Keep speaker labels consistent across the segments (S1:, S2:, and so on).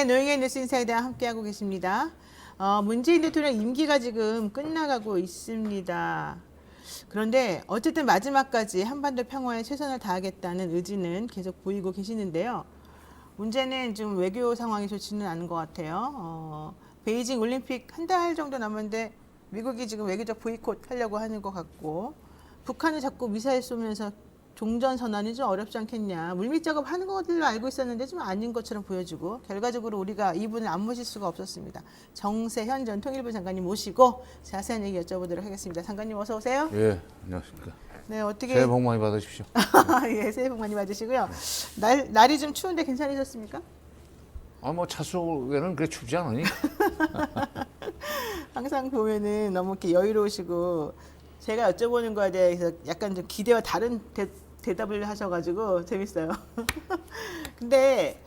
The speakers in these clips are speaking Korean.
S1: 네, 노영의 뉴스 인사이드 함께하고 계십니다. 문재인 대통령 임기가 지금 끝나가고 있습니다. 그런데 어쨌든 마지막까지 한반도 평화에 최선을 다하겠다는 의지는 계속 보이고 계시는데요. 문제는 지금 외교 상황이 좋지는 않은 것 같아요. 베이징 올림픽 한 달 정도 남았는데 미국이 지금 외교적 보이콧 하려고 하는 것 같고, 북한은 자꾸 미사일 쏘면서 종전 선언이 좀 어렵지 않겠냐. 물밑 작업하는 것들로 알고 있었는데 좀 아닌 것처럼 보여지고, 결과적으로 우리가 이분을 안 모실 수가 없었습니다. 정세현 전 통일부 장관님 모시고 자세한 얘기 여쭤보도록 하겠습니다. 장관님 어서 오세요.
S2: 예, 안녕하십니까.
S1: 네, 어떻게
S2: 새해 복 많이 받으십시오.
S1: 예, 새해 복 많이 받으시고요. 날이 좀 추운데 괜찮으셨습니까?
S2: 뭐 차 속에는 그래 춥지 않으니?
S1: 항상 보면은 너무 이렇게 여유로우시고, 제가 여쭤보는 거에 대해서 약간 좀 기대와 다른 대답을 하셔가지고 재밌어요. 근데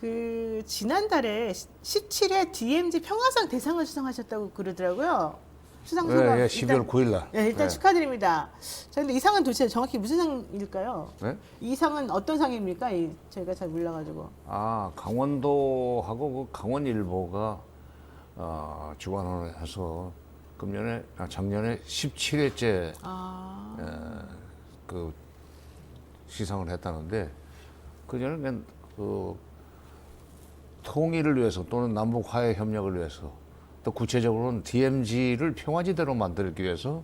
S1: 그 지난달에 17회 DMZ 평화상 대상을 수상하셨다고 그러더라고요. 수상 소감.
S2: 예, 12월 9일 날.
S1: 네, 일단
S2: 예.
S1: 축하드립니다. 자, 근데 이 상은 도대체 정확히 무슨 상일까요?
S2: 네?
S1: 이 상은 어떤 상입니까? 저희가 잘 몰라가지고.
S2: 강원도하고 그 강원일보가 주관을 해서 작년에 17회째 그 시상을 했다는데, 그전에는 그 통일을 위해서 또는 남북 화해 협력을 위해서, 또 구체적으로는 DMZ를 평화지대로 만들기 위해서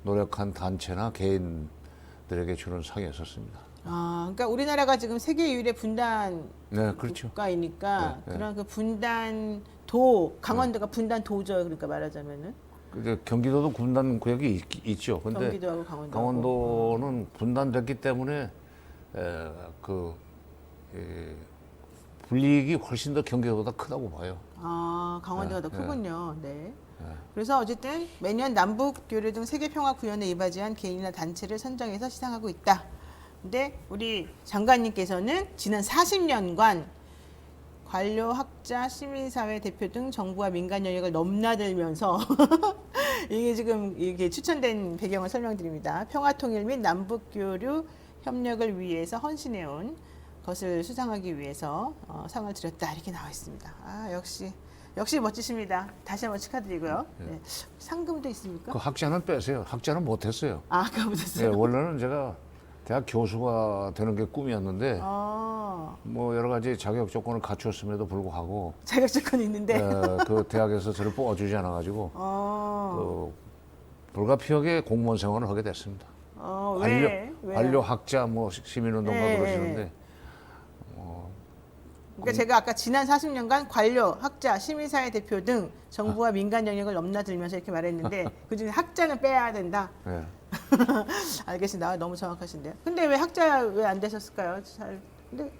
S2: 노력한 단체나 개인들에게 주는 상이었었습니다.
S1: 그러니까 우리나라가 지금 세계 유일의 분단
S2: 네, 그렇죠.
S1: 국가이니까
S2: 네, 네.
S1: 그런 그 분단도, 강원도가 분단도죠. 그러니까 말하자면은
S2: 경기도도 분단 구역이 있죠. 근데
S1: 경기도하고
S2: 강원도는 분단됐기 때문에 불이익이 훨씬 더 경기도보다 크다고 봐요.
S1: 강원도가
S2: 네,
S1: 더 크군요. 네.
S2: 네.
S1: 그래서 어쨌든 매년 남북 교류 등 세계 평화 구현에 이바지한 개인이나 단체를 선정해서 시상하고 있다. 근데 우리 장관님께서는 지난 40년간 관료, 학자, 시민사회 대표 등 정부와 민간 영역을 넘나들면서 이게 지금 이게 추천된 배경을 설명드립니다. 평화통일 및 남북교류 협력을 위해서 헌신해온 것을 수상하기 위해서 상을 드렸다 이렇게 나와 있습니다. 역시 멋지십니다. 다시 한번 축하드리고요. 네. 상금도 있습니까?
S2: 그 학자는 빼세요. 학자는 못했어요.
S1: 그거 못했어요.
S2: 네, 원래는 제가 대학 교수가 되는 게 꿈이었는데 뭐 여러 가지 자격 조건을 갖추었음에도 불구하고
S1: 자격 조건이 있는데
S2: 그 대학에서 저를 뽑아주지 않아가지고 그 불가피하게 공무원 생활을 하게 됐습니다.
S1: 왜?
S2: 관료 학자 뭐 시민운동가
S1: 네.
S2: 그러시는데
S1: 그러니까 제가 아까 지난 40년간 관료, 학자, 시민사회 대표 등 정부와 민간 영역을 넘나들면서 이렇게 말했는데 그중에 학자는 빼야 된다.
S2: 네.
S1: 알겠습니다. 너무 정확하신데요. 근데 왜 학자 왜 안 되셨을까요? 근데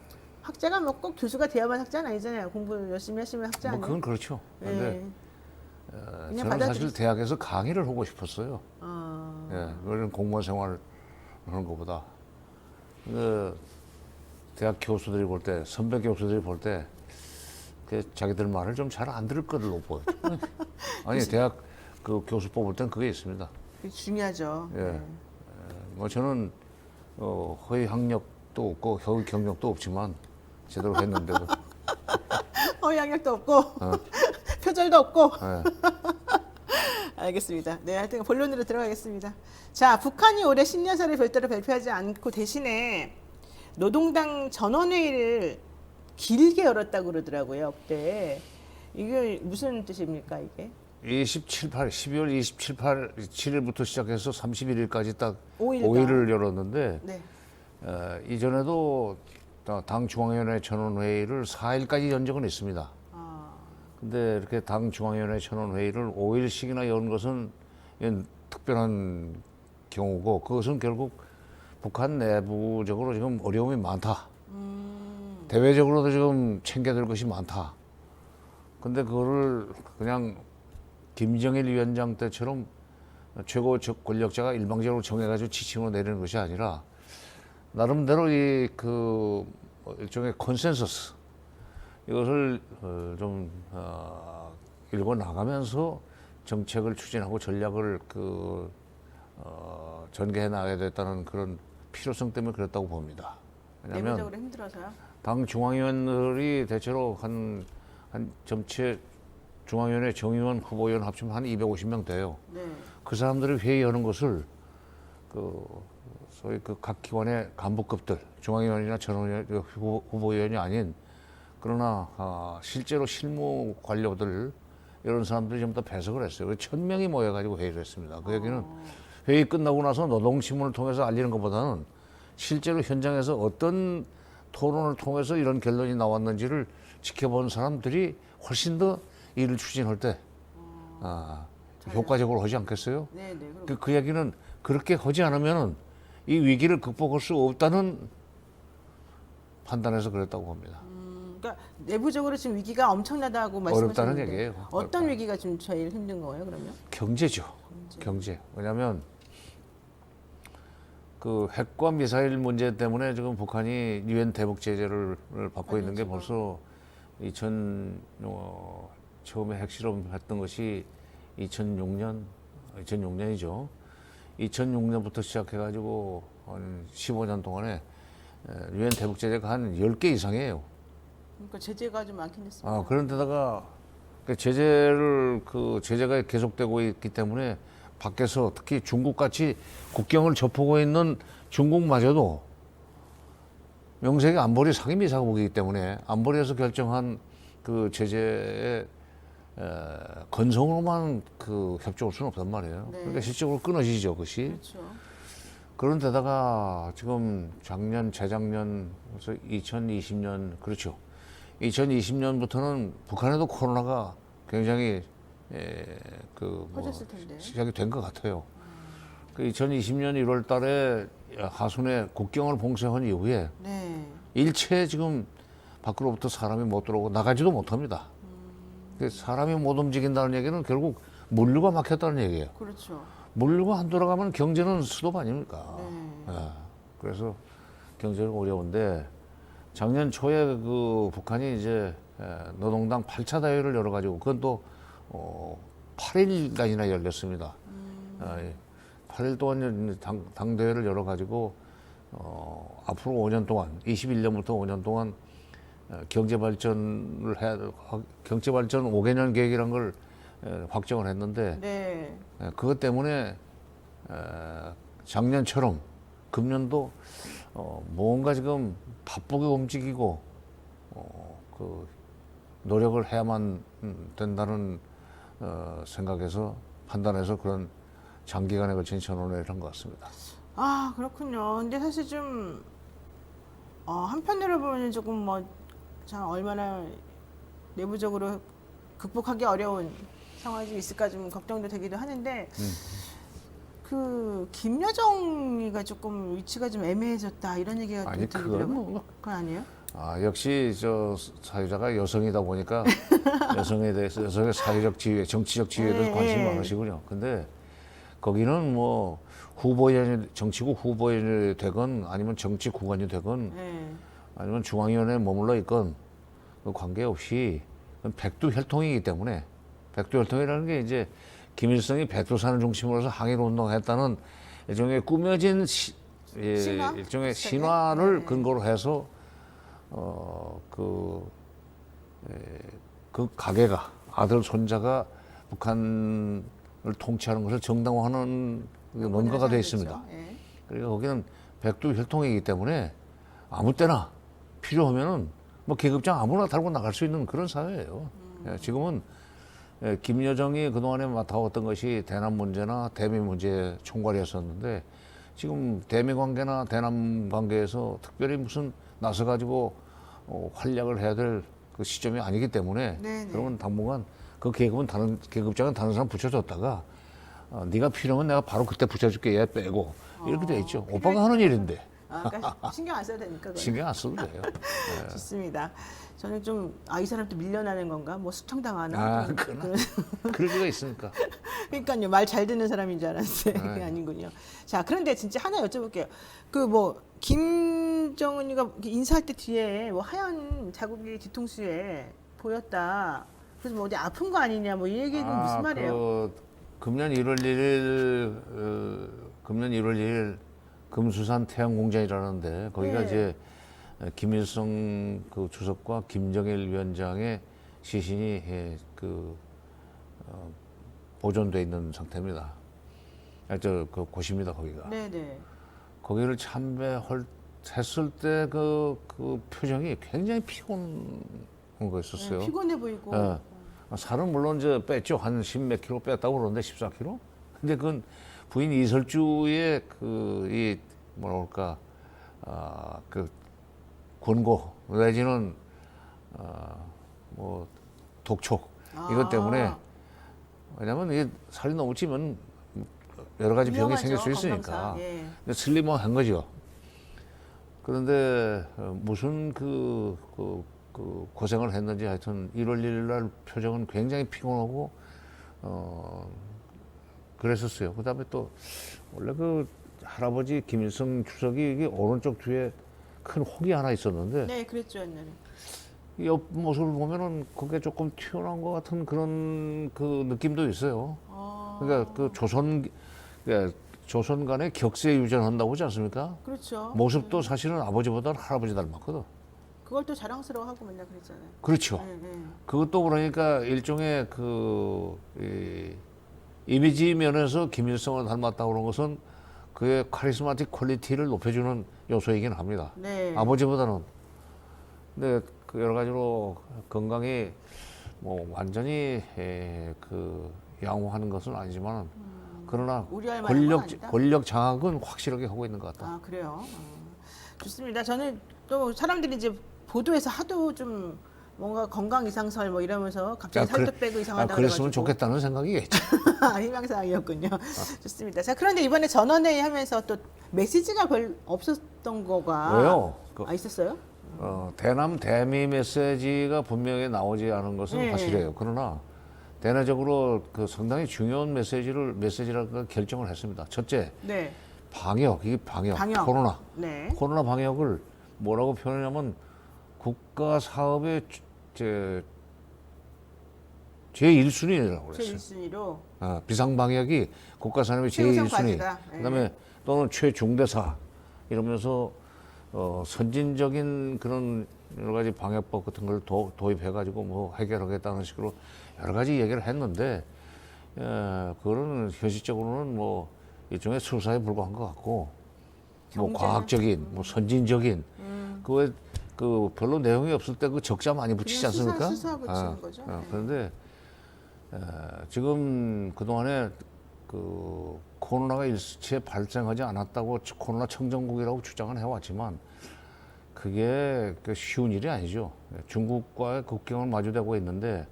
S1: 학자가 뭐 꼭 교수가 돼야만 학자는 아니잖아요. 공부 열심히 하시면 학자
S2: 뭐
S1: 아니에요?
S2: 그건 그렇죠. 근데
S1: 그냥
S2: 저는 사실 대학에서 강의를 하고 싶었어요. 예, 그런 공무원 생활을 하는 것보다 그 대학 교수들이 볼 때, 선배 교수들이 볼 때 자기들 말을 좀 잘 안 들을 거로 보여. 아니 대학 그 교수 뽑을 땐 그게 있습니다.
S1: 그게 중요하죠.
S2: 예, 뭐 저는 허위 학력도 없고 허위 경력도 없지만 제대로 했는데도
S1: 허위 학력도 없고 표절도 없고.
S2: 예.
S1: 알겠습니다. 네, 하여튼 본론으로 들어가겠습니다. 자, 북한이 올해 신년사를 별도로 발표하지 않고 대신에 노동당 전원회의를 길게 열었다고 그러더라고요. 그때 이게 무슨 뜻입니까, 이게?
S2: 12월 27, 7일부터 시작해서 31일까지 딱
S1: 5일간.
S2: 5일을 열었는데
S1: 네.
S2: 이전에도 당 중앙위원회 전원회의를 4일까지 연 적은 있습니다. 근데 이렇게 당 중앙위원회 전원회의를 5일씩이나 연 것은 특별한 경우고, 그것은 결국 북한 내부적으로 지금 어려움이 많다. 대외적으로도 지금 챙겨야 될 것이 많다. 근데 그거를 그냥 김정일 위원장 때처럼 최고 권력자가 일방적으로 정해가지고 지침으로 내리는 것이 아니라 나름대로 일종의 컨센서스, 이것을 좀 읽어 나가면서 정책을 추진하고 전략을 전개해 나가야 됐다는 그런 필요성 때문에 그랬다고 봅니다. 왜냐하면
S1: 내부적으로 힘들어서요?
S2: 당 중앙위원들이 대체로 한 전체 중앙위원회 정의원 후보위원 합치면 한 250명 돼요.
S1: 네.
S2: 그 사람들이 회의하는 것을 그 소위 그 각 기관의 간부급들, 중앙위원이나 전원위원, 후보위원이 아닌 그러나 실제로 실무 관료들 이런 사람들이 좀 더 배석을 했어요. 1,000명이 모여가지고 회의를 했습니다. 그 얘기는 회의 끝나고 나서 노동신문을 통해서 알리는 것보다는 실제로 현장에서 어떤 토론을 통해서 이런 결론이 나왔는지를 지켜본 사람들이 훨씬 더 일을 추진할 때 효과적으로 하지 않겠어요?
S1: 네, 네.
S2: 그 얘기는 그렇게 하지 않으면 이 위기를 극복할 수 없다는 판단해서 그랬다고 봅니다.
S1: 그러니까 내부적으로 지금 위기가 엄청나다고 말씀하셨는데
S2: 어렵다는 얘기예요.
S1: 어떤
S2: 어렵다.
S1: 위기가 좀 제일 힘든 거예요, 그러면?
S2: 경제죠. 경제. 왜냐하면 그 핵과 미사일 문제 때문에 지금 북한이 유엔 대북 제재를 받고 있는 게 벌써 처음에 핵실험했던 것이 2006년이죠. 2006년부터 시작해가지고 한 15년 동안에 유엔 대북 제재가 한 10개 이상이에요.
S1: 그러니까 제재가 좀 많긴 했습니다.
S2: 그런데다가 제재가 계속되고 있기 때문에 밖에서 특히 중국같이 국경을 접하고 있는 중국마저도 명색이 안보리 상임위 사국이기 때문에 안보리에서 결정한 그 제재에 건성으로만 그 협조할 수는 없단 말이에요.
S1: 네.
S2: 그러니까 실질적으로 끊어지죠, 그것이.
S1: 그렇죠.
S2: 그런데다가 지금 작년, 재작년, 그래서 2020년, 그렇죠. 2020년부터는 북한에도 코로나가 굉장히
S1: 퍼졌을 텐데.
S2: 시작이 된 것 같아요. 그 2020년 1월 달에 하순에 국경을 봉쇄한 이후에
S1: 네.
S2: 일체 지금 밖으로부터 사람이 못 들어오고 나가지도 못합니다. 그 사람이 못 움직인다는 얘기는 결국 물류가 막혔다는 얘기예요.
S1: 그렇죠.
S2: 물류가 안 돌아가면 경제는 스톱 아닙니까?
S1: 네.
S2: 그래서 경제가 어려운데 작년 초에 그 북한이 이제 노동당 8차 대회를 열어가지고 그건 또 8일간이나 열렸습니다. 8일 동안 당대회를 열어가지고 앞으로 5년 동안 21년부터 5년 동안 경제발전을 경제발전 5개년 계획이란 걸 확정을 했는데
S1: 네.
S2: 그것 때문에 작년처럼 금년도 뭔가 지금 바쁘게 움직이고 그 노력을 해야만 된다는 생각에서 판단해서 그런 장기간에 걸친 전원회의를 한 것 같습니다.
S1: 아, 그렇군요. 근데 사실 좀 한편으로 보면 조금 참 얼마나 내부적으로 극복하기 어려운 상황이 있을까 좀 걱정도 되기도 하는데 그 김여정이가 조금 위치가 좀 애매해졌다 이런 얘기가
S2: 아니,
S1: 좀
S2: 그건
S1: 들리더라고요.
S2: 뭐.
S1: 그건 아니에요?
S2: 역시 저 사유자가 여성이다 보니까 여성에 대해서 여성의 사회적 지위, 정치적 지위에 대해서 관심이
S1: 네.
S2: 많으시군요. 근데 거기는 뭐 후보위원이 정치국 후보위원이 되건 아니면 정치 구간이 되건
S1: 네.
S2: 아니면 중앙위원회에 머물러 있건 그 관계없이 백두혈통이기 때문에 백두혈통이라는 게 이제 김일성이 백두산을 중심으로 해서 항일 운동했다는 일종의 꾸며진
S1: 신화?
S2: 일종의
S1: 비슷하게?
S2: 신화를
S1: 네.
S2: 근거로 해서 그 가게가 아들 손자가 북한을 통치하는 것을 정당화하는 논거가 되어 있습니다.
S1: 네.
S2: 그러니까 거기는 백두혈통이기 때문에 아무 때나 필요하면은 뭐 계급장 아무나 달고 나갈 수 있는 그런 사회예요. 지금은 김여정이 그동안에 맡아왔던 것이 대남 문제나 대미 문제 총괄이었었는데 지금 대미 관계나 대남 관계에서 특별히 무슨 나서가지고 활약을 해야 될 그 시점이 아니기 때문에
S1: 네네.
S2: 그러면 당분간 그 계급은 다른 계급장은 다른 사람 붙여줬다가 네가 필요하면 내가 바로 그때 붙여줄게 얘 빼고 이렇게 돼 있죠. 오빠가 하는 일인데
S1: 그러니까 신경 안 써도 되니까. 그건.
S2: 신경 안 써도 돼요.
S1: 좋습니다. 저는 좀 이 사람도 밀려나는 건가? 뭐 수청당하나?
S2: 그럴 리가 있습니까?
S1: 그러니까요. 말 잘 듣는 사람인 줄 알았는데 그게 아니군요. 자, 그런데 진짜 하나 여쭤볼게요. 그 김정은이가 인사할 때 뒤에 하얀 자국이 뒤통수에 보였다. 그래서 어디 아픈 거 아니냐? 이 얘기는 무슨 말이에요?
S2: 금년 1월 1일 금수산 태양공장이라는데 거기가
S1: 네.
S2: 이제 김일성 그 주석과 김정일 위원장의 시신이 보존돼 있는 상태입니다. 그 곳입니다, 거기가.
S1: 네네.
S2: 거기를 참배했을 때 그 표정이 굉장히 피곤한 거였었어요.
S1: 네, 피곤해 보이고.
S2: 예. 살은 물론 이제 뺐죠. 한 10몇 킬로 뺐다고 그러는데 14킬로? 근데 그건 부인 이설주의 이 뭐랄까 그 권고 내지는 뭐 독촉 이것 때문에 왜냐면 이게 살이 너무 찌면 여러 가지 병이 생길 수 있으니까
S1: 건강상, 예.
S2: 슬림한 거죠. 그런데 무슨 고생을 했는지 하여튼 1월 1일 날 표정은 굉장히 피곤하고 그랬었어요. 그다음에 또 원래 그 할아버지 김일성 주석이 이게 오른쪽 뒤에 큰 혹이 하나 있었는데
S1: 네, 그랬죠 옛날에.
S2: 이 옆 모습을 보면은 그게 조금 튀어나온 것 같은 그런 그 느낌도 있어요. 그러니까 조선 간의 격세 유전한다고 하지 않습니까?
S1: 그렇죠.
S2: 모습도 사실은 아버지보다는 할아버지 닮았거든.
S1: 그걸 또 자랑스러워하고 맨날 그랬잖아요.
S2: 그렇죠.
S1: 네, 네.
S2: 그것도 그러니까 일종의 이미지 면에서 김일성을 닮았다고 그런 것은 그의 카리스마틱 퀄리티를 높여주는 요소이긴 합니다.
S1: 네.
S2: 아버지보다는. 근데 그 여러 가지로 건강이 뭐 완전히 양호하는 것은 아니지만 그러나
S1: 우려할 만한 건 아니다?
S2: 권력 장악은 확실하게 하고 있는 것 같다.
S1: 아 그래요. 좋습니다. 저는 또 사람들이 이제 보도에서 하도 좀 뭔가 건강 이상설 뭐 이러면서 갑자기 살도 빼고 이상하다
S2: 그랬으면
S1: 그래가지고
S2: 좋겠다는 생각이겠죠.
S1: 희망사항이었군요. 좋습니다. 자 그런데 이번에 전원회의 하면서 또 메시지가 별 없었던 거가
S2: 왜요?
S1: 있었어요?
S2: 대남 대미 메시지가 분명히 나오지 않은 것은
S1: 네.
S2: 사실이에요. 그러나 대내적으로 그 상당히 중요한 메시지를 결정을 했습니다. 첫째,
S1: 네.
S2: 방역.
S1: 방역.
S2: 코로나.
S1: 네.
S2: 코로나 방역을 뭐라고 표현하냐면 국가 사업의 제1순위라고 그랬어요.
S1: 제1순위로
S2: 비상 방역이 국가 산업의
S1: 최우선
S2: 제1순위.
S1: 과제다.
S2: 그다음에 또는 최중대사 이러면서 선진적인 그런 여러 가지 방역법 같은 걸 도입해가지고 뭐 해결하겠다는 식으로 여러 가지 얘기를 했는데 그거는 현실적으로는 뭐 일종의 수사에 불과한 것 같고 뭐
S1: 경제는?
S2: 과학적인 뭐 선진적인 그 별로 내용이 없을 때 그 적자 많이 붙이지
S1: 그냥
S2: 않습니까?
S1: 수사 붙이는 거죠. 네.
S2: 그런데 지금 그동안에 그 코로나가 일시에 발생하지 않았다고 코로나 청정국이라고 주장을 해왔지만 그게 쉬운 일이 아니죠. 중국과의 국경을 마주대고 있는데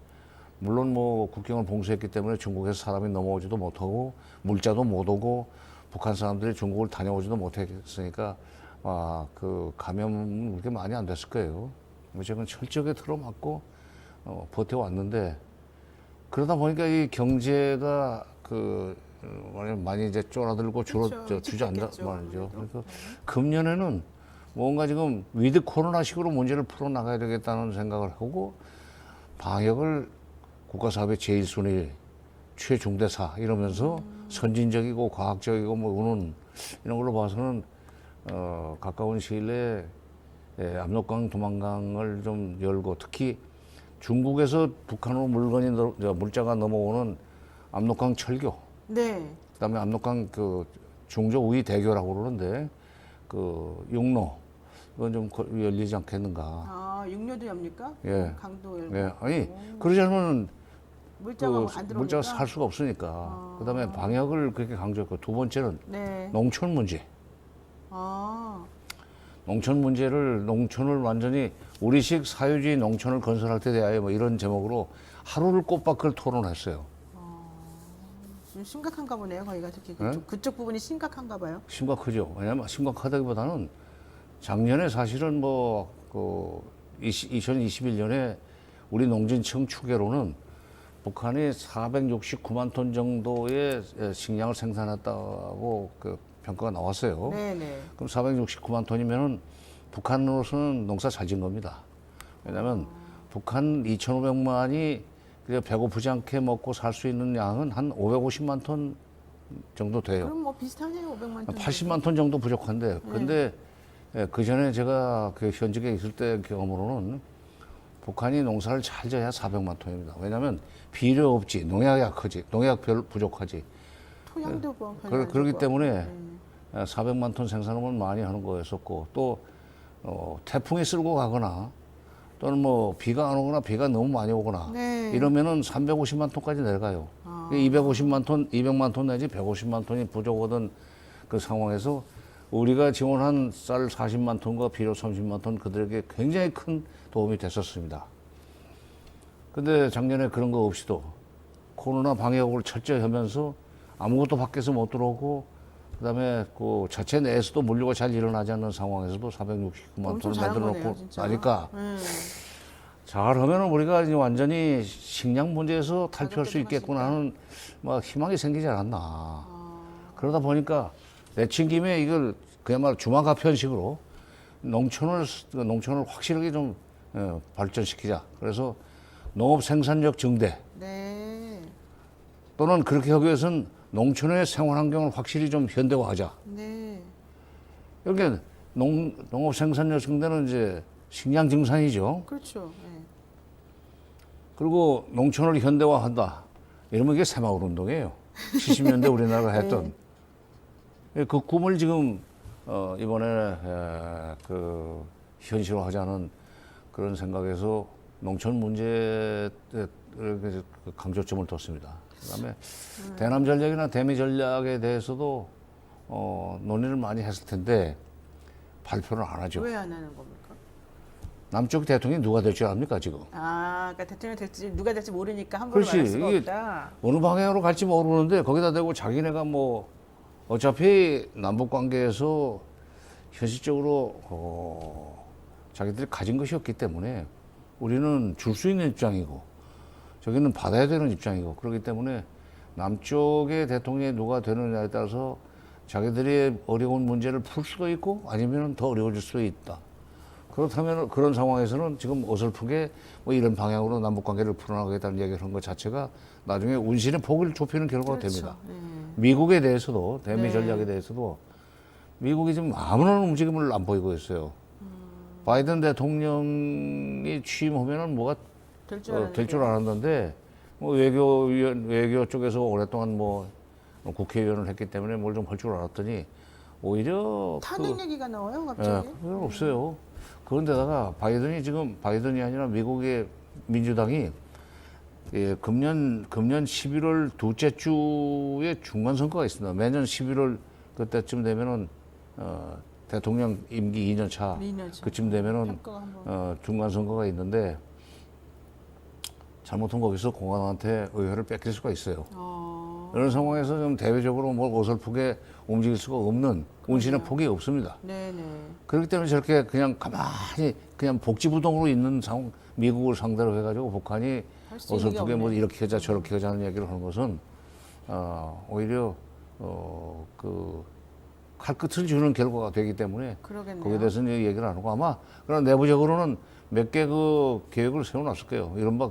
S2: 물론 뭐 국경을 봉쇄했기 때문에 중국에서 사람이 넘어오지도 못하고 물자도 못 오고 북한 사람들이 중국을 다녀오지도 못했으니까 그 감염은 그렇게 많이 안 됐을 거예요. 어쨌든 철저하게 틀어막고 버텨왔는데 그러다 보니까 이 경제가 많이 이제 쫄아들고 주저앉아 말이죠. 그래서 금년에는 뭔가 지금 위드 코로나식으로 문제를 풀어나가야 되겠다는 생각을 하고 방역을 국가사업의 제1순위 최중대사 이러면서 선진적이고 과학적이고 뭐 우는 이런 걸로 봐서는 가까운 시일 내에 압록강 도망강을 좀 열고 특히 중국에서 북한으로 물자가 넘어오는 압록강 철교
S1: 네.
S2: 그다음에 압록강 중저 우이 대교라고 그러는데 육로 이건 좀 열리지 않겠는가.
S1: 육로도 엽니까?
S2: 예.
S1: 강도 열고.
S2: 예. 아니 그러지 않으면
S1: 물자가 안 들어오니까.
S2: 물자가 살 수가 없으니까. 그다음에 방역을 그렇게 강조했고 두 번째는
S1: 네.
S2: 농촌 문제. 농촌을 완전히 우리식 사회주의 농촌을 건설할 때 대하여 뭐 이런 제목으로 하루를 꼬박을 토론했어요.
S1: 좀 심각한가 보네요. 거기가 특히
S2: 네?
S1: 그쪽 부분이 심각한가 봐요.
S2: 심각하죠. 왜냐하면 심각하다기보다는 작년에 사실은 2021년에 우리 농진청 추계로는 북한이 469만 톤 정도의 식량을 생산했다고 평가가 나왔어요.
S1: 네네.
S2: 그럼 469만 톤이면은 북한으로서는 농사 잘 지은 겁니다. 왜냐하면 북한 2,500만이 배고프지 않게 먹고 살 수 있는 양은 한 550만 톤 정도 돼요.
S1: 그럼 뭐 비슷하네요. 500만 톤.
S2: 80만 톤 정도 부족한데, 근데 예, 그 전에 제가 그 현직에 있을 때 경험으로는 북한이 농사를 잘 져야 400만 톤입니다. 왜냐하면 비료 없지, 농약 약하지, 농약 별 부족하지.
S1: 토양도 뭐 별로 안
S2: 그렇기
S1: 좋고.
S2: 때문에 400만 톤 생산은 많이 하는 거였었고 또 태풍이 쓸고 가거나 또는 뭐 비가 안 오거나 비가 너무 많이 오거나
S1: 네.
S2: 이러면은 350만 톤까지 내려가요. 250만 톤, 200만 톤 내지 150만 톤이 부족하던 그 상황에서 우리가 지원한 쌀 40만 톤과 비료 30만 톤 그들에게 굉장히 큰 도움이 됐었습니다. 근데 작년에 그런 거 없이도 코로나 방역을 철저히 하면서 아무것도 밖에서 못 들어오고 그다음에 그 자체 내에서도 물류가 잘 일어나지 않는 상황에서도 469만
S1: 엄청
S2: 톤을
S1: 잘한
S2: 만들어
S1: 거네요,
S2: 놓고
S1: 진짜.
S2: 나니까 잘하면 우리가 이제 완전히 식량 문제에서 탈피할 수 있겠구나 하는 막 희망이 생기지 않았나. 그러다 보니까 내친 김에 이걸 그야말로 주마가편식으로 농촌을 확실하게 좀 발전시키자. 그래서 농업 생산력 증대
S1: 네.
S2: 또는 그렇게 하기 위해서는 농촌의 생활 환경을 확실히 좀 현대화하자.
S1: 네.
S2: 이렇게 농업 생산력 증대는 이제 식량 증산이죠.
S1: 그렇죠. 네.
S2: 그리고 농촌을 현대화한다. 이러면 이게 새마을 운동이에요. 70년대 우리나라가 했던 그 꿈을 지금 이번에 그 현실화하자는 그런 생각에서 농촌 문제에 강조점을 뒀습니다. 그다음에 대남 전략이나 대미 전략에 대해서도 논의를 많이 했을 텐데 발표를 안 하죠.
S1: 왜 안 하는 겁니까?
S2: 남쪽 대통령이 누가 될 줄 압니까 지금?
S1: 아, 그러니까 대통령 될지 누가 될지 모르니까 함부로
S2: 그렇지.
S1: 말할 수가
S2: 이게
S1: 없다.
S2: 어느 방향으로 갈지 모르는데 거기다 대고 자기네가 뭐 어차피 남북 관계에서 현실적으로 자기들이 가진 것이 없기 때문에 우리는 줄 수 있는 입장이고 저기는 받아야 되는 입장이고 그렇기 때문에 남쪽의 대통령이 누가 되느냐에 따라서 자기들이 어려운 문제를 풀 수도 있고 아니면 더 어려워질 수도 있다. 그렇다면 그런 상황에서는 지금 어설프게 뭐 이런 방향으로 남북 관계를 풀어나가겠다는 얘기를 한 것 자체가 나중에 운신의 폭을 좁히는 결과가
S1: 그렇죠.
S2: 됩니다.
S1: 네.
S2: 미국에 대해서도 대미
S1: 네.
S2: 전략에 대해서도 미국이 지금 아무런 움직임을 안 보이고 있어요. 바이든 대통령이 취임하면은 뭐가
S1: 될 줄
S2: 될 줄 알았는데 뭐 외교 쪽에서 오랫동안 뭐 국회의원을 했기 때문에 뭘 좀 할 줄 알았더니 오히려
S1: 탄핵 얘기가 나와요, 갑자기.
S2: 그건 없어요. 그런데다가 바이든이 아니라 미국의 민주당이 금년 11월 둘째 주에 중간 선거가 있습니다. 매년 11월 그때쯤 되면은 대통령 임기 2년 차
S1: 2년 차.
S2: 그쯤 되면은
S1: 평가가 한번.
S2: 중간 선거가 있는데 잘못하면 거기서 공화당한테 의회를 뺏길 수가 있어요. 이런 상황에서 좀 대외적으로 뭐 어설프게 움직일 수가 없는 운신의 폭이 없습니다.
S1: 네네.
S2: 그렇기 때문에 저렇게 그냥 가만히 그냥 복지부동으로 있는 미국을 상대로 해가지고 북한이
S1: 할수 있는 게
S2: 어설프게 뭐
S1: 없네.
S2: 이렇게 하자 저렇게 하자는 얘기를 하는 것은 오히려 그 칼끝을 주는 결과가 되기 때문에
S1: 그러겠네요.
S2: 거기에 대해서는 얘기를 안 하고 아마 그런 내부적으로는 몇 개 그 계획을 세워놨을 거예요. 이른바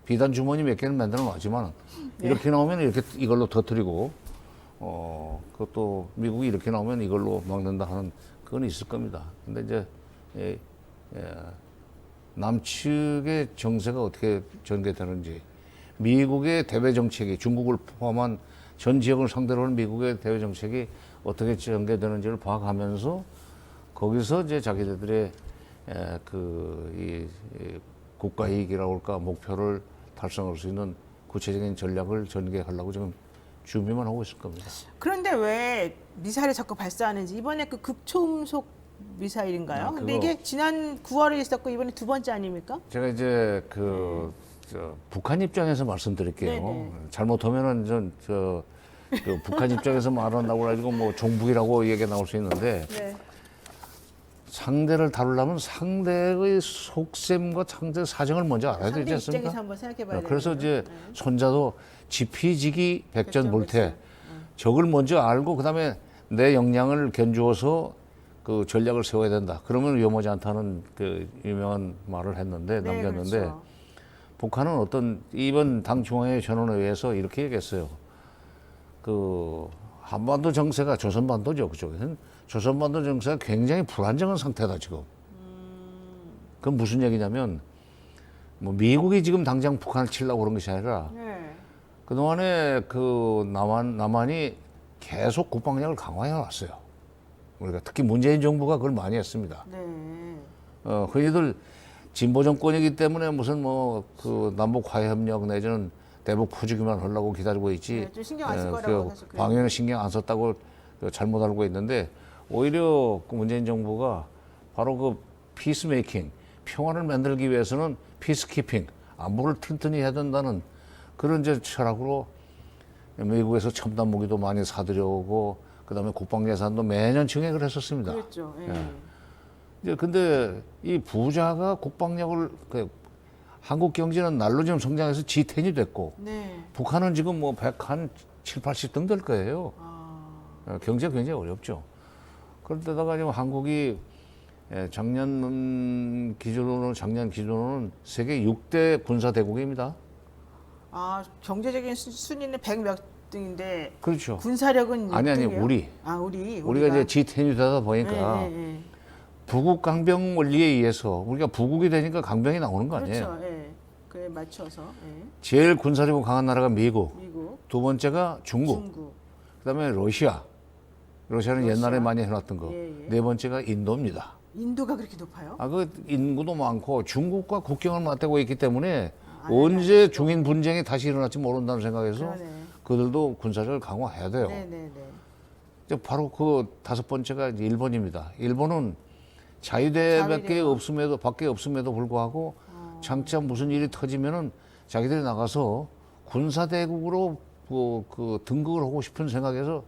S2: 비단 주머니 몇 개는 만들어 놨지만 이렇게 나오면 이렇게 이걸로 터뜨리고 그것도 미국이 이렇게 나오면 이걸로 막는다 하는 그건 있을 겁니다. 근데 이제 남측의 정세가 어떻게 전개되는지 미국의 대외 정책이 중국을 포함한 전 지역을 상대로 하는 미국의 대외 정책이 어떻게 전개되는지를 봐가면서 거기서 이제 자기들의 이 국가 이익이라고 할까 목표를 달성할 수 있는 구체적인 전략을 전개하려고 지금 준비만 하고 있을 겁니다.
S1: 그런데 왜 미사일을 자꾸 발사하는지 이번에 그 극초음속 미사일인가요? 근데
S2: 그거-
S1: 이게 지난 9월에 있었고 이번에 두 번째 아닙니까?
S2: 제가 이제 북한 입장에서 말씀드릴게요.
S1: 네네.
S2: 잘못하면은 그 북한 입장에서 말한다고 가지고 뭐 종북이라고 얘기가 나올 수 있는데
S1: 네.
S2: 상대를 다루려면 상대의 속셈과 상대 사정을 먼저 알아야 되지
S1: 상대
S2: 않습니까?
S1: 입장에서 한번 생각해봐야 돼요.
S2: 그래서 이제 손자도 지피지기 백전불태
S1: 백전불태.
S2: 적을 먼저 알고 그다음에 내 역량을 견주어서 그 전략을 세워야 된다. 그러면 위험하지 않다는 그 유명한 말을 했는데
S1: 네,
S2: 남겼는데
S1: 그렇죠.
S2: 북한은 이번 당 중앙회 전원회의에서 이렇게 얘기했어요. 그 한반도 정세가 조선반도죠. 그쪽에서는 조선반도 정세가 굉장히 불안정한 상태다 지금. 그건 무슨 얘기냐면 뭐 미국이 지금 당장 북한을 치려고 그런 것이 아니라
S1: 네.
S2: 그동안에 그 남한이 계속 국방력을 강화해 왔어요. 우리가 특히 문재인 정부가 그걸 많이 했습니다.
S1: 네.
S2: 흔히들 진보 정권이기 때문에 무슨 뭐 그 남북 화해 협력 내지는 대북 포주기만 하려고 기다리고 있지.
S1: 네, 좀 신경 안 쓸 거라고 사실 그래요.
S2: 방위는 신경 안 썼다고 잘못 알고 있는데 오히려 그 문재인 정부가 바로 그 피스메이킹, 평화를 만들기 위해서는 피스키핑, 안보를 튼튼히 해야 된다는 그런 이제 철학으로 미국에서 첨단 무기도 많이 사들여오고 그다음에 국방 예산도 매년 증액을 했었습니다.
S1: 그랬죠. 예.
S2: 이제 근데 이 부자가 국방력을 한국 경제는 날로 지금 성장해서 G10이 됐고
S1: 네.
S2: 북한은 지금 뭐 100한 7, 80등 될 거예요. 경제가 굉장히 어렵죠. 그런데다가 지금 한국이 작년 기준으로는 세계 6대 군사 대국입니다.
S1: 아, 경제적인 순위는 100 몇 등인데
S2: 그렇죠.
S1: 군사력은
S2: 아니
S1: 6등이에요?
S2: 우리.
S1: 아, 우리가
S2: 우리가 이제 G10이 되다 보니까
S1: 네, 네, 네.
S2: 부국 강병 원리에 의해서 우리가 부국이 되니까 강병이 나오는 거 아니에요?
S1: 그렇죠. 예. 그에 맞춰서 예.
S2: 제일 군사력이 강한 나라가 미국,
S1: 미국,
S2: 두 번째가 중국, 그다음에 러시아는
S1: 러시아.
S2: 옛날에 많이 해놨던 거.
S1: 예, 예.
S2: 네 번째가 인도입니다.
S1: 인도가 그렇게 높아요?
S2: 그 인구도 많고 중국과 국경을 맞대고 있기 때문에 언제 중인 분쟁이 다시 일어날지 모른다는 생각에서
S1: 그러네.
S2: 그들도 군사력을 강화해야 돼요.
S1: 네, 네, 네.
S2: 이제 바로 그 다섯 번째가 이제 일본입니다. 일본은 자위대밖에 없음에도 불구하고 장차 무슨 일이 터지면은 자기들이 나가서 군사대국으로 그 등극을 하고 싶은 생각에서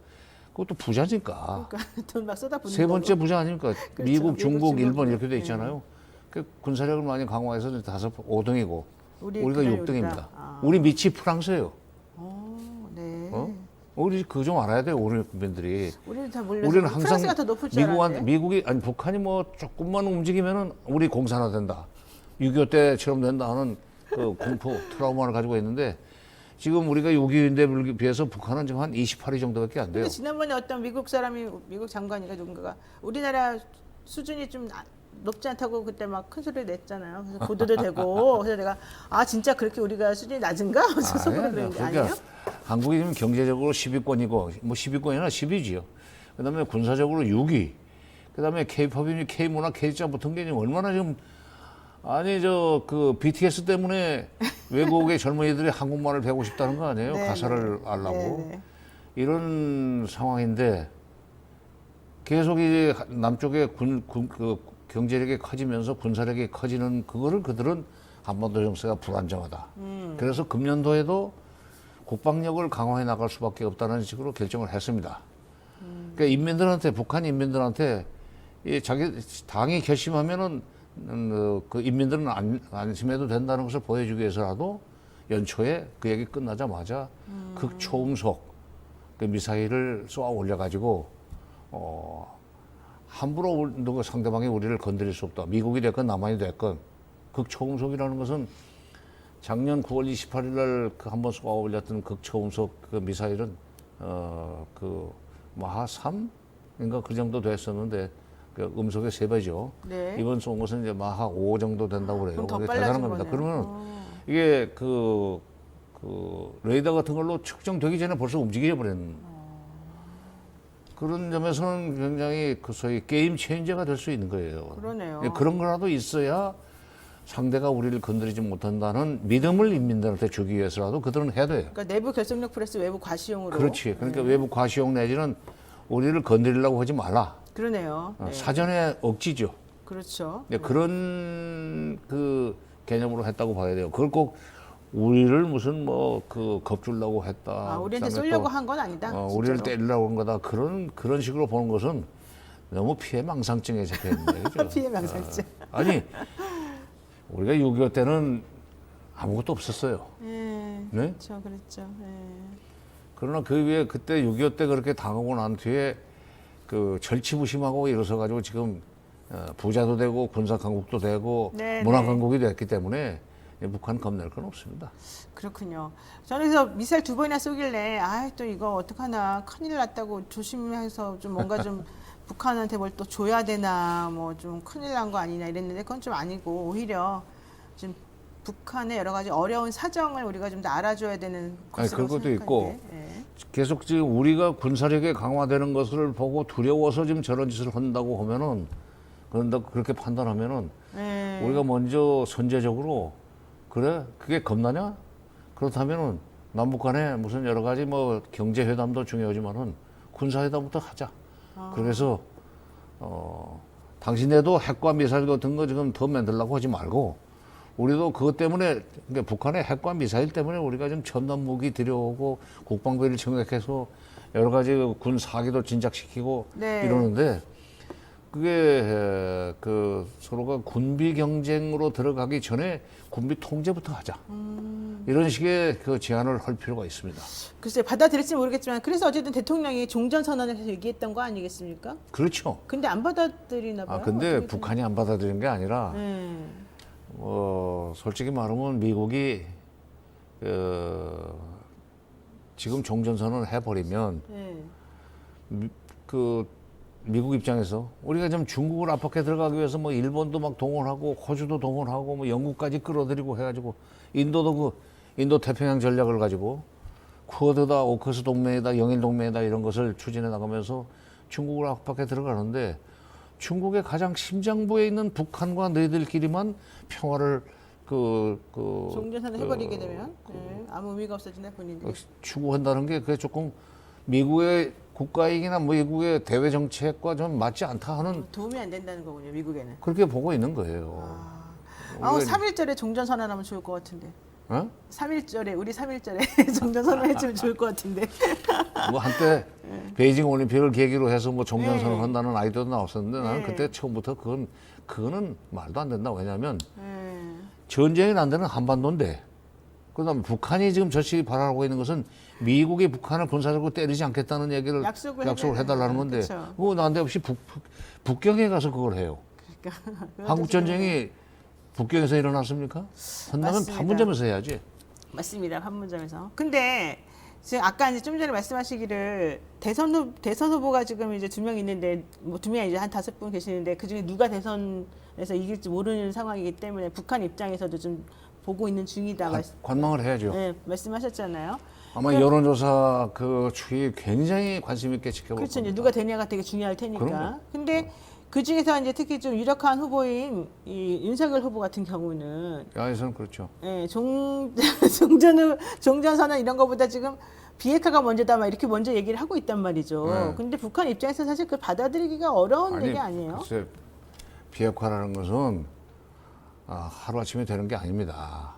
S2: 그것도 부자니까.
S1: 그러니까 돈 막 쏟아붓는
S2: 세 번째 부자 아닙니까?
S1: 그렇죠.
S2: 미국, 중국, 일본 이렇게 돼
S1: 네.
S2: 있잖아요. 그 군사력을 많이 강화해서 5등이고 우리가
S1: 그다음에
S2: 6등입니다.
S1: 아.
S2: 우리 밑이 프랑스예요.
S1: 네.
S2: 우리 그거 좀 알아야 돼요, 우리 국민들이.
S1: 우리는 다 몰라서
S2: 우리는 항상
S1: 프랑스가 더 높을 줄 알았는데.
S2: 미국이 아니 북한이 뭐 조금만 움직이면은 우리 공산화된다. 6.25 때처럼 된다 하는 그 공포 트라우마를 가지고 있는데 지금 우리가 6.25인데 비해서 북한은 지금 한 28위 정도밖에 안 돼요.
S1: 근데 지난번에 어떤 미국 장관이가 누군가가 우리나라 수준이 좀 높지 않다고 그때 막 큰 소리 냈잖아요. 그래서 보도도 되고 그래서 내가 아 진짜 그렇게 우리가 수준이 낮은가? 그래서 속으로 그런 게 아니에요?
S2: 한국이 지금 경제적으로 10위권이고 뭐 10위권이나 10위지요. 그다음에 군사적으로 6위. 그다음에 K-팝이니 K-문화 K자 붙은 게 지금 얼마나 지금 아니 그 BTS 때문에 외국의 젊은이들이 한국말을 배우고 싶다는 거 아니에요?
S1: 네,
S2: 가사를
S1: 네.
S2: 알라고.
S1: 네, 네.
S2: 이런 상황인데 계속 이제 남쪽의 그 경제력이 커지면서 군사력이 커지는 그거를 그들은 한반도 정세가 불안정하다. 그래서 금년도에도 국방력을 강화해 나갈 수밖에 없다는 식으로 결정을 했습니다. 그러니까 인민들한테 북한 인민들한테 이 자기 당이 결심하면은 그 인민들은 안심해도 된다는 것을 보여주기 위해서라도 연초에 그 얘기 끝나자마자 극초음속 그 미사일을 쏘아 올려가지고 함부로 누가 상대방이 우리를 건드릴 수 없다. 미국이 됐건 남한이 됐건 극초음속이라는 것은 작년 9월 28일 날 그 한번 쏘아 올렸던 극초음속 그 미사일은 그 마하 3인가 그 정도 됐었는데 그 음속의 3배죠.
S1: 네.
S2: 이번 쏜 것은 이제 마하 5 정도 된다고 그래요.
S1: 그럼 더
S2: 그게
S1: 빨라진
S2: 대단한 겁니다.
S1: 거네요.
S2: 그러면 이게 그 레이더 같은 걸로 측정되기 전에 벌써 움직여 버리는 그런 점에서는 굉장히 그 소위 게임 체인저가 될 수 있는 거예요.
S1: 그러네요.
S2: 예, 그런 거라도 있어야 상대가 우리를 건드리지 못한다는 믿음을 인민들한테 주기 위해서라도 그들은 해야 돼요.
S1: 그러니까 내부 결속력 플러스 외부 과시용으로.
S2: 그렇지. 그러니까 외부 과시용 내지는 우리를 건드리려고 하지 말라.
S1: 그러네요. 네.
S2: 사전에 억지죠.
S1: 그렇죠.
S2: 네, 그런 그 개념으로 했다고 봐야 돼요. 그걸 꼭 우리를 무슨 뭐 그 겁주려고 했다.
S1: 아, 우리한테
S2: 그다음에
S1: 쏠려고
S2: 또,
S1: 한 건 아니다.
S2: 우리를
S1: 진짜로.
S2: 때리려고 한 거다. 그런 식으로 보는 것은 너무 피해 망상증에 잡혀 있는 거죠.
S1: 피해 망상증.
S2: 아니 우리가 6.25 때는 아무것도 없었어요.
S1: 네.
S2: 네?
S1: 그렇죠. 네.
S2: 그러나 그 위에 그때 6.25 때 그렇게 당하고 난 뒤에 그 절치부심하고 일어서 가지고 지금 부자도 되고 군사 강국도 되고
S1: 네,
S2: 문화
S1: 네.
S2: 강국이 됐기 때문에 북한 겁낼 건 없습니다.
S1: 그렇군요. 저는 그래서 미사일 2번이나 쏘길래 아 또 이거 어떡하나 큰일 났다고 조심해서 좀 뭔가 좀 북한한테 뭘 또 줘야 되나 뭐 좀 큰일 난 거 아니냐 이랬는데 그건 좀 아니고 오히려 지금 북한의 여러 가지 어려운 사정을 우리가 좀 더 알아줘야 되는
S2: 아니,
S1: 것으로
S2: 그것도
S1: 생각하는데,
S2: 있고
S1: 예.
S2: 계속 지금 우리가 군사력이 강화되는 것을 보고 두려워서 지금 저런 짓을 한다고 하면은 그렇게 판단하면은
S1: 예.
S2: 우리가 먼저 선제적으로 그래 그게 겁나냐? 그렇다면은 남북 간에 무슨 여러 가지 뭐 경제 회담도 중요하지만은 군사 회담부터 하자. 그래서 당신네도 핵과 미사일 같은 거 지금 더 만들려고 하지 말고 우리도 그것 때문에 그러니까 북한의 핵과 미사일 때문에 우리가 지금 첨단 무기 들여오고 국방비를 증액해서 여러 가지 군 사기도 진작시키고
S1: 네.
S2: 이러는데 그게 그 서로가 군비 경쟁으로 들어가기 전에 군비 통제부터 하자. 이런 식의 그 제안을 할 필요가 있습니다.
S1: 글쎄 받아들일지 모르겠지만 그래서 어쨌든 대통령이 종전선언을 해서 얘기했던 거 아니겠습니까?
S2: 그렇죠.
S1: 근데 안 받아들이나 봐요.
S2: 근데
S1: 어떻게
S2: 북한이 안 받아들인 게 아니라 솔직히 말하면 미국이 지금 종전선언을 해버리면 미국 입장에서 우리가 좀 중국을 압박해 들어가기 위해서 뭐 일본도 막 동원하고 호주도 동원하고 뭐 영국까지 끌어들이고 해가지고 인도도 그 인도 태평양 전략을 가지고 쿼드다 오커스 동맹이다 영일 동맹이다 이런 것을 추진해 나가면서 중국을 압박해 들어가는데 중국의 가장 심장부에 있는 북한과 너희들끼리만 평화를
S1: 종전선언 해버리게 되면 아무 의미가 없어진다 본인들이.
S2: 추구한다는 게 그게 조금 미국의 국가이익이나 미국의 대외 정책과 좀 맞지 않다 하는
S1: 도움이 안 된다는 거군요 미국에는.
S2: 그렇게 보고 있는 거예요.
S1: 3.1절에 종전선언하면 좋을 것 같은데.
S2: 어?
S1: 3.1절에 우리 3.1절에 종전선언 해주면 좋을 것 같은데.
S2: 뭐 한때 베이징 올림픽을 계기로 해서 뭐 종전선언 한다는 아이디어도 나왔었는데 나는 그때 처음부터 그거는 말도 안 된다. 왜냐하면 전쟁이 난 데는 한반도인데 그다음에 북한이 지금 저시 바라고 있는 것은 미국이 북한을 군사적으로 때리지 않겠다는 얘기를 약속을 해달라는 건데 그거 난데없이 북경에 가서 그걸 해요.
S1: 그러니까
S2: 한국 전쟁이 북경에서 일어났습니까? 한다면
S1: 맞습니다.
S2: 판문점에서 해야지.
S1: 맞습니다. 판문점에서. 근데 지금 아까 이제 좀 전에 말씀하시기를 대선 후보가 지금 이제 2명 있는데 뭐 2명이 이제 한 5분 계시는데 그 중에 누가 대선에서 이길지 모르는 상황이기 때문에 북한 입장에서도 좀 보고 있는 중이다.
S2: 관망을 해야죠.
S1: 네, 말씀하셨잖아요.
S2: 아마 여론조사 그 추이 굉장히 관심 있게 지켜볼
S1: 그렇죠.
S2: 겁니다.
S1: 이제 누가 되냐가 되게 중요할 테니까.
S2: 그럼요.
S1: 근데 그 중에서 이제 좀 유력한 후보인 이 윤석열 후보 같은 경우는
S2: 야에서는 그렇죠.
S1: 예, 종전선언 이런 거보다 지금 비핵화가 먼저다 막 이렇게 먼저 얘기를 하고 있단 말이죠.
S2: 네.
S1: 근데 북한 입장에서 사실 그 받아들이기가 어려운 얘기 아니에요?
S2: 글쎄, 비핵화라는 것은 하루아침에 되는 게 아닙니다.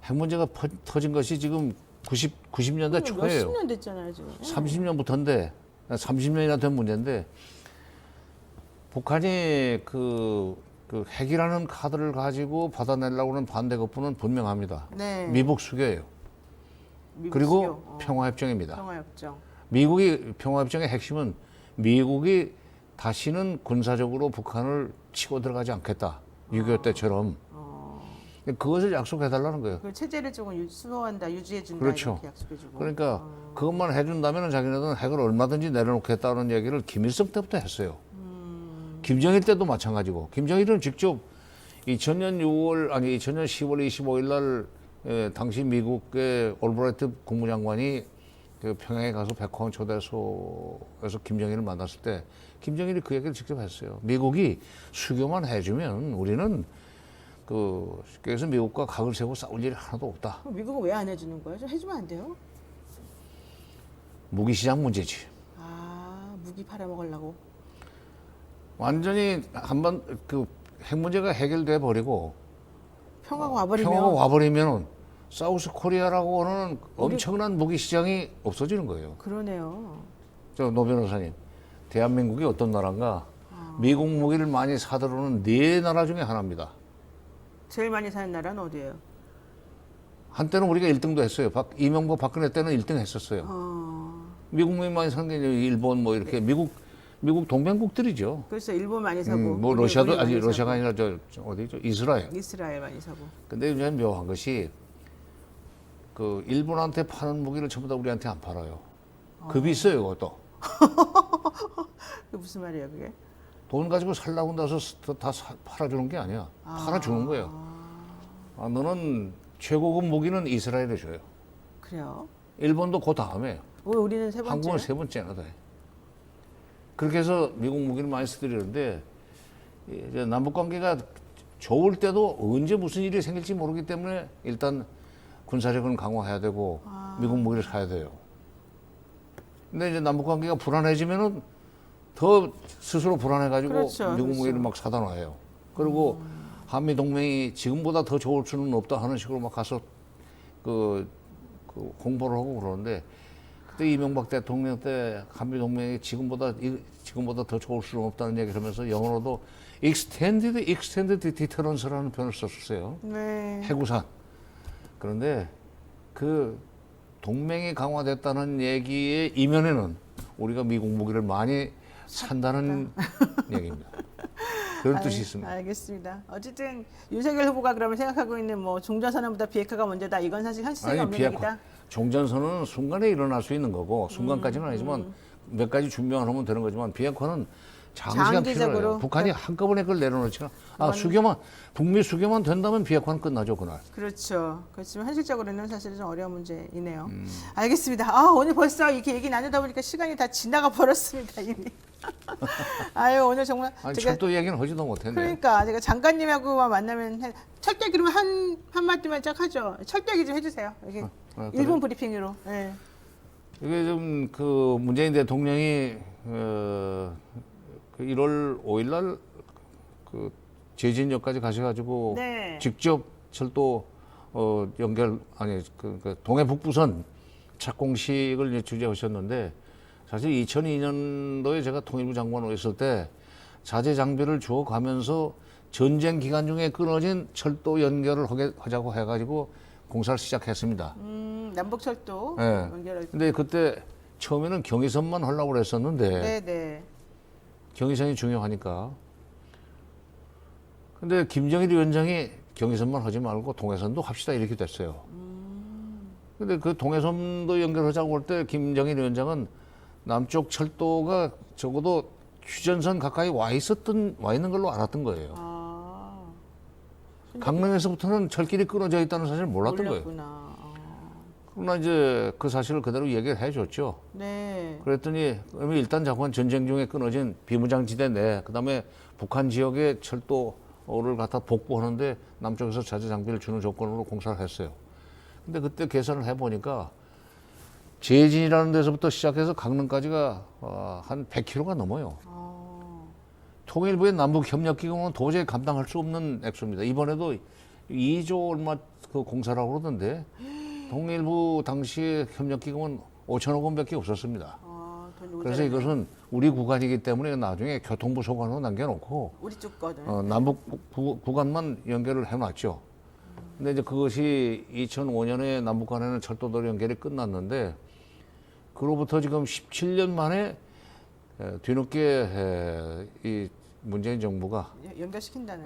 S2: 핵 문제가 터진 것이 지금 90년대 초예요.
S1: 몇십 년 됐잖아요, 지금.
S2: 30년부터인데 30년이나 된 문제인데 북한이 그 핵이라는 카드를 가지고 받아내려고 하는 반대 거부는 분명합니다.
S1: 네.
S2: 미국 수교예요. 그리고 평화협정입니다.
S1: 평화협정.
S2: 미국이 평화협정의 핵심은 미국이 다시는 군사적으로 북한을 치고 들어가지 않겠다. 6.25 때처럼. 그것을 약속해달라는 거예요.
S1: 그 체제를 조금 수호한다, 유지해준다
S2: 그렇죠.
S1: 이렇게 약속해주고.
S2: 그러니까 그것만 해준다면 자기네들은 핵을 얼마든지 내려놓겠다는 얘기를 김일성 때부터 했어요. 김정일 때도 마찬가지고 김정일은 직접 2000년 10월 25일 날 당시 미국의 올브라이트 국무장관이 그 평양에 가서 백화원 초대소에서 김정일을 만났을 때 김정일이 그 얘기를 직접 했어요. 미국이 수교만 해주면 우리는 그래서 미국과 각을 세우고 싸울 일이 하나도 없다.
S1: 그럼 미국은 왜 안 해주는 거예요? 좀 해주면 안 돼요?
S2: 무기 시장 문제지.
S1: 무기 팔아먹으려고.
S2: 완전히 한번 핵 문제가 해결돼 버리고
S1: 평화가
S2: 와버리면 사우스 코리아라고 하는 엄청난 무기 시장이 없어지는 거예요.
S1: 그러네요.
S2: 노 변호사님, 대한민국이 어떤 나라인가? 미국 무기를 많이 사들어오는 4나라 중에 하나입니다.
S1: 제일 많이 사는 나라는 어디예요?
S2: 한때는 우리가 1등도 했어요. 이명박 박근혜 때는 1등 했었어요. 미국 무기 많이 사는 게 일본 뭐 이렇게 미국 동맹국들이죠.
S1: 그래서 일본 많이 사고.
S2: 뭐 러시아도 아니 러시아가 아니라 어디죠? 이스라엘.
S1: 이스라엘 많이 사고.
S2: 근데 요즘 묘한 것이 일본한테 파는 무기를 전부 다 우리한테 안 팔아요. 급이 있어요, 그것도.
S1: 그게 무슨 말이에요, 그게?
S2: 돈 가지고 살라고 나서 다 팔아주는 게 아니야. 팔아주는 거예요. 너는 최고급 무기는 이스라엘에 줘요.
S1: 그래요?
S2: 일본도 그 다음에.
S1: 왜 우리는 세 번째?
S2: 한국은 세 번째나 돼. 그렇게 해서 미국 무기를 많이 쓰드리는데 이제 남북 관계가 좋을 때도 언제 무슨 일이 생길지 모르기 때문에 일단 군사력은 강화해야 되고 미국 무기를 사야 돼요. 근데 이제 남북 관계가 불안해지면은 더 스스로 불안해가지고
S1: 그렇죠,
S2: 미국
S1: 그렇죠.
S2: 무기를 막 사다 놔요. 그리고 한미 동맹이 지금보다 더 좋을 수는 없다 하는 식으로 막 가서 그 홍보를 하고 그러는데 그때 이명박 대통령 때 한미 동맹이 지금보다 더 좋을 수는 없다는 얘기를 하면서 영어로도 extended deterrence라는 표현을 썼었어요.
S1: 네.
S2: 해구산. 그런데 그 동맹이 강화됐다는 얘기의 이면에는 우리가 미국 무기를 많이 산다는 얘기입니다. 그런 뜻이 있습니다.
S1: 알겠습니다. 어쨌든 윤석열 후보가 그러면 생각하고 있는 뭐 종전선언보다 비핵화가 먼저다. 이건 사실 현실성이 없는 얘기다.
S2: 종전선언은 순간에 일어날 수 있는 거고 순간까지는 아니지만 몇 가지 준비만 하면 되는 거지만 비핵화는 장시간
S1: 장기적으로.
S2: 필요해요. 북한이 한꺼번에 그걸 내려놓지나 북미 수교만 된다면 비핵화는 끝나죠 그날.
S1: 그렇죠. 그렇지만 현실적으로는 사실 좀 어려운 문제이네요. 알겠습니다. 오늘 벌써 이렇게 얘기 나누다 보니까 시간이 다 지나가 버렸습니다 이미. 아유 오늘 정말
S2: 아니
S1: 제가
S2: 철도 얘기는 하지도 못했네.
S1: 그러니까 제가 장관님하고만 만나면 철도 그러면 한 마디만 쫙 하죠. 철도 얘기 좀 해주세요. 이게
S2: 그래?
S1: 1분 브리핑으로. 네.
S2: 이게 좀 그 문재인 대통령이 그 1월 5일 날그 제진역까지 가셔가지고
S1: 네.
S2: 직접 철도 연결 그 동해 북부선 착공식을 이제 주재하셨는데 사실 2002년도에 제가 통일부 장관으로 있을 때 자재 장비를 주어가면서 전쟁 기간 중에 끊어진 철도 연결을 하자고 해가지고 공사를 시작했습니다.
S1: 남북철도
S2: 네.
S1: 연결할 때.
S2: 근데 그때 처음에는 경의선만 하려고 그랬었는데
S1: 네네.
S2: 경의선이 중요하니까. 근데 김정일 위원장이 경의선만 하지 말고 동해선도 합시다 이렇게 됐어요. 근데 그 동해선도 연결하자고 할 때 김정일 위원장은 남쪽 철도가 적어도 휴전선 가까이 와 있는 걸로 알았던 거예요. 강릉에서부터는 철길이 끊어져 있다는 사실을 몰랐던 거예요.
S1: 몰랐구나.
S2: 그러나 이제 그 사실을 그대로 얘기를 해줬죠.
S1: 네.
S2: 그랬더니 그러면 일단 자꾸만 전쟁 중에 끊어진 비무장지대 내 그다음에 북한 지역의 철도를 갖다 복구하는데 남쪽에서 자재 장비를 주는 조건으로 공사를 했어요. 근데 그때 계산을 해보니까 제진이라는 데서부터 시작해서 강릉까지가 한 100km가 넘어요. 통일부의 남북협력기금은 도저히 감당할 수 없는 액수입니다. 이번에도 2조 얼마 그 공사라고 그러던데 통일부 당시 협력기금은 5천억 원밖에 없었습니다.
S1: 돈
S2: 그래서 이것은 우리 구간이기 때문에 나중에 교통부 소관으로 남겨놓고
S1: 우리 쪽 거든.
S2: 남북 구간만 연결을 해놨죠. 근데 이제 그것이 2005년에 남북 간에는 철도도로 연결이 끝났는데 그로부터 지금 17년 만에 뒤늦게 이 문재인 정부가
S1: 연결시킨다는.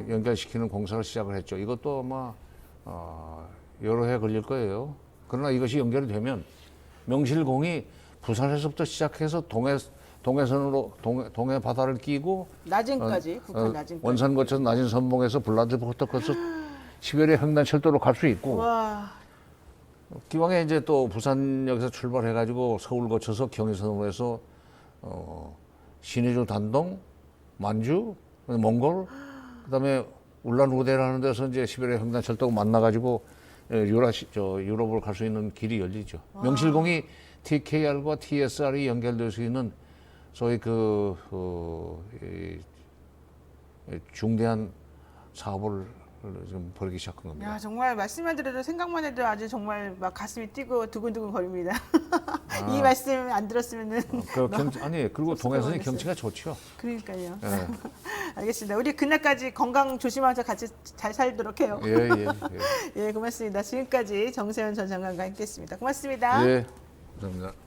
S2: 연결시키는 공사를 시작을 했죠. 이것도 아마 여러 해 걸릴 거예요. 그러나 이것이 연결이 되면 명실공히 부산에서부터 시작해서 동해선으로 동해 바다를 끼고
S1: 나진까지 북한 나진까지.
S2: 원산 거쳐서 나진 선봉에서 블라디보스토크 거쳐 시베리아 횡단철도로 갈 수 있고
S1: 와.
S2: 기왕에 이제 또 부산역에서 출발해가지고 서울 거쳐서 경의선으로 해서 신의주 단동, 만주, 몽골, 그다음에 울란우데라는 데서 이제 시베리아 횡단철도가 만나가지고 유럽을 갈 수 있는 길이 열리죠. 명실공히 TKR과 TSR이 연결될 수 있는 소위 중대한 사업을 좀 벌이기 시작한 겁니다.
S1: 야 정말 말씀만 들어도 생각만 해도 아주 정말 막 가슴이 뛰고 두근두근 거립니다. 이 말씀 안 들었으면은
S2: 그리고 동해선이 경치가 좋죠.
S1: 그러니까요.
S2: 예.
S1: 알겠습니다. 우리 그날까지 건강 조심하면서 같이 잘 살도록 해요.
S2: 예.
S1: 예, 고맙습니다. 지금까지 정세현 전 장관과 함께했습니다. 고맙습니다.
S2: 예, 감사합니다.